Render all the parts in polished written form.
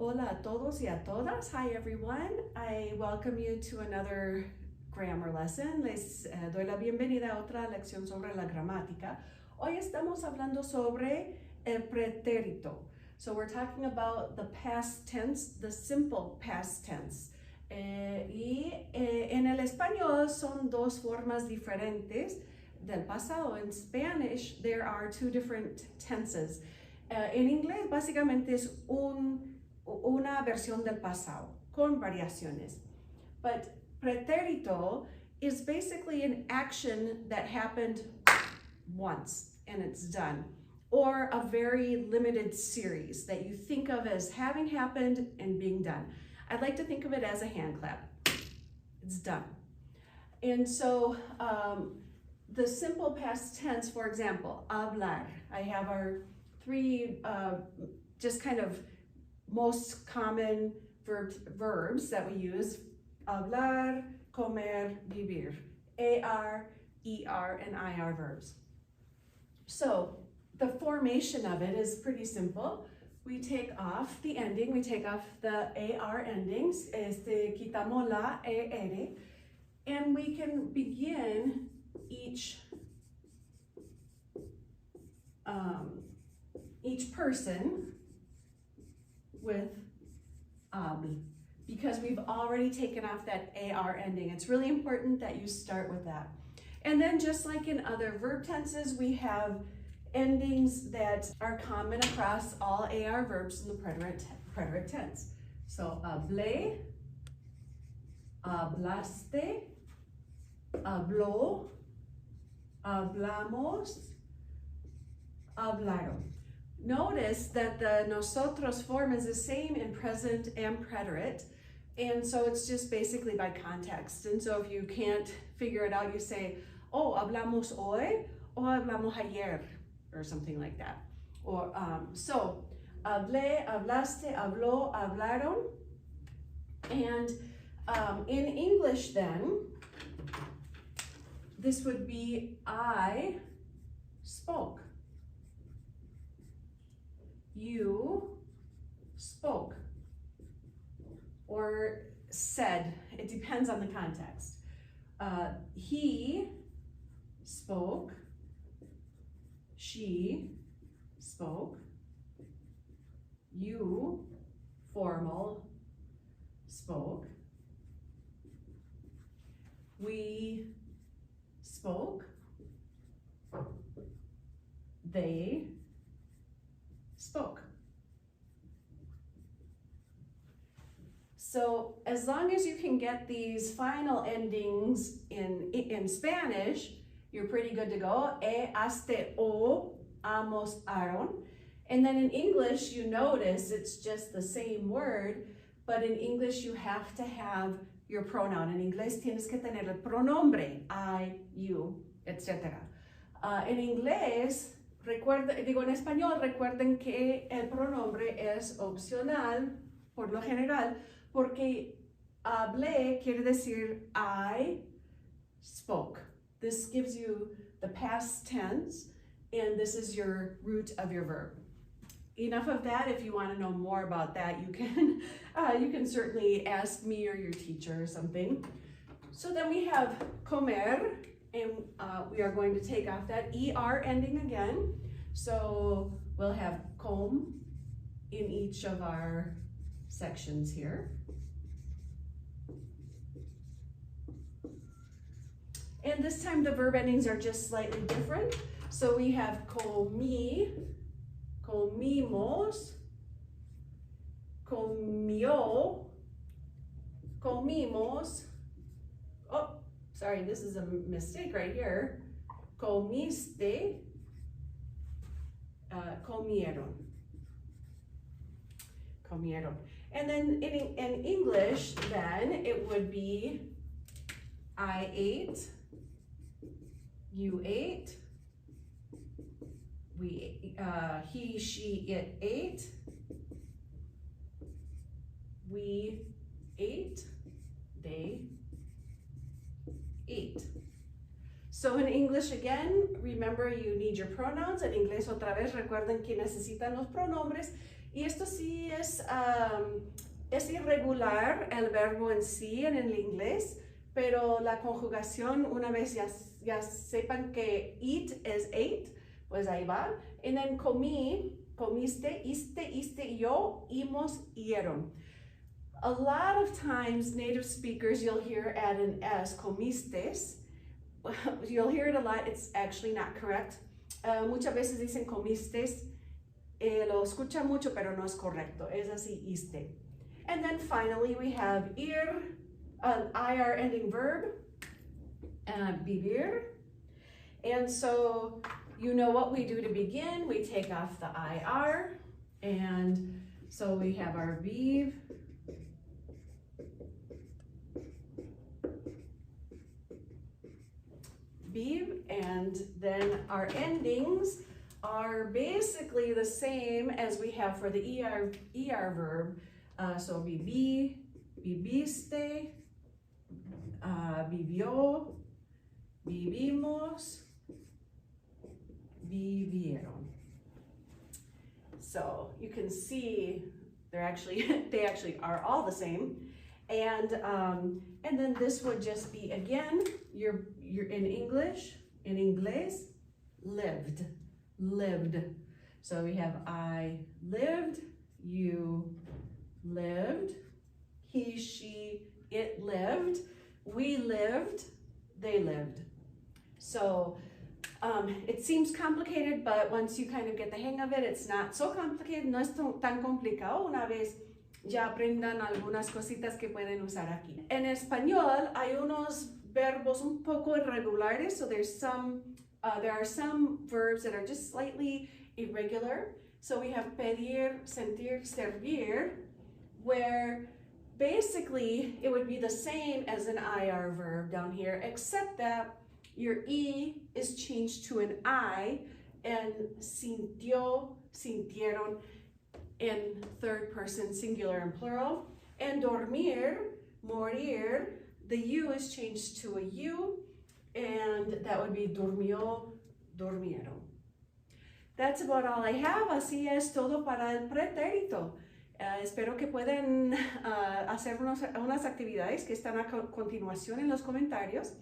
Hola a todos y a todas. Hi everyone. I welcome you to another grammar lesson. Les doy la bienvenida a otra lección sobre la gramática. Hoy estamos hablando sobre el pretérito. So we're talking about the past tense, the simple past tense. En el español son dos formas diferentes del pasado. In Spanish, there are two different tenses. En inglés, básicamente es una versión del pasado con variaciones. But preterito is basically an action that happened once and it's done, or a very limited series that you think of as having happened and being done. I'd like to think of it as a hand clap. It's done. And so the simple past tense, for example, hablar. I have our three just kind of most common verbs that we use: hablar, comer, vivir. AR, ER, and IR verbs. So the formation of it is pretty simple. We take off the ending, we take off the AR endings, quitamos la ER, and we can begin each person with habl, because we've already taken off that AR ending. It's really important that you start with that. And then just like in other verb tenses, we have endings that are common across all AR verbs in the preterite tense. So hablé, hablaste, habló, hablamos, hablaron. Notice that the nosotros form is the same in present and preterite, and so it's just basically by context. And so if you can't figure it out, you say, oh, hablamos hoy, o hablamos ayer, or something like that. Or so, hablé, hablaste, habló, hablaron. And in English then, this would be I spoke. You spoke, or said. It depends on the context. He spoke. She spoke. You, formal, spoke. We spoke. They spoke. So as long as you can get these final endings in Spanish, you're pretty good to go. Haste, o, amos, aron. And then in English, you notice it's just the same word, but in English you have to have your pronoun. En inglés tienes que tener el pronombre, I, you, etc. En inglés, en español, recuerden que el pronombre es opcional, por lo general, porque hablé quiere decir I spoke. This gives you the past tense, and this is your root of your verb. Enough of that. If you want to know more about that, you can certainly ask me or your teacher or something. So then we have comer, and we are going to take off that ER ending again. So we'll have com in each of our sections here. And this time the verb endings are just slightly different. So we have comí, comimos, comió, comimos. Oh, sorry, this is a mistake right here. Comiste, comieron. Comieron. And then in English, then it would be I ate, you ate, we, he, she, it ate, we ate, they ate. So in English again, remember you need your pronouns. En inglés otra vez recuerden que necesitan los pronombres. Y esto sí es irregular el verbo en sí en el inglés, pero la conjugación, una vez ya sepan que eat es ate, pues ahí va. And then comí, comiste, iste, yo, imos, ieron. A lot of times, native speakers, you'll hear add an S, comistes. You'll hear it a lot, it's actually not correct. Muchas veces dicen comistes, lo escucha mucho, pero no es correcto. Es así, iste. And then finally, we have ir, an IR ending verb, vivir. And so, you know what we do to begin. We take off the IR, and so we have our viv, and then our endings are basically the same as we have for the ER verb. So viví, viviste, vivió, vivimos, vivieron. So you can see they actually are all the same. And then this would just be, again, you're in English, in inglés, lived. So we have I lived, you lived, he, she, it lived, we lived, they lived. So it seems complicated, but once you kind of get the hang of it, it's not so complicated, no es tan complicado una vez ya aprendan algunas cositas que pueden usar aquí. En español hay unos verbos un poco irregulares, so there are some verbs that are just slightly irregular. So we have pedir, sentir, servir, where basically it would be the same as an IR verb down here, except that your E is changed to an I, and sintió, sintieron in third person singular and plural. And dormir, morir, the U is changed to a U, and that would be durmió, durmieron. That's about all I have. Así es todo para el pretérito. Espero que puedan hacer unas actividades que están a continuación en los comentarios.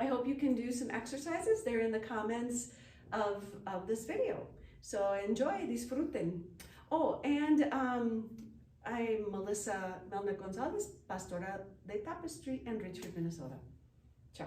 I hope you can do some exercises. They're in the comments of this video. So enjoy, disfruten. Oh, and I'm Melissa Melnick Gonzalez, Pastora de Tapestry in Richmond, Minnesota. Ciao.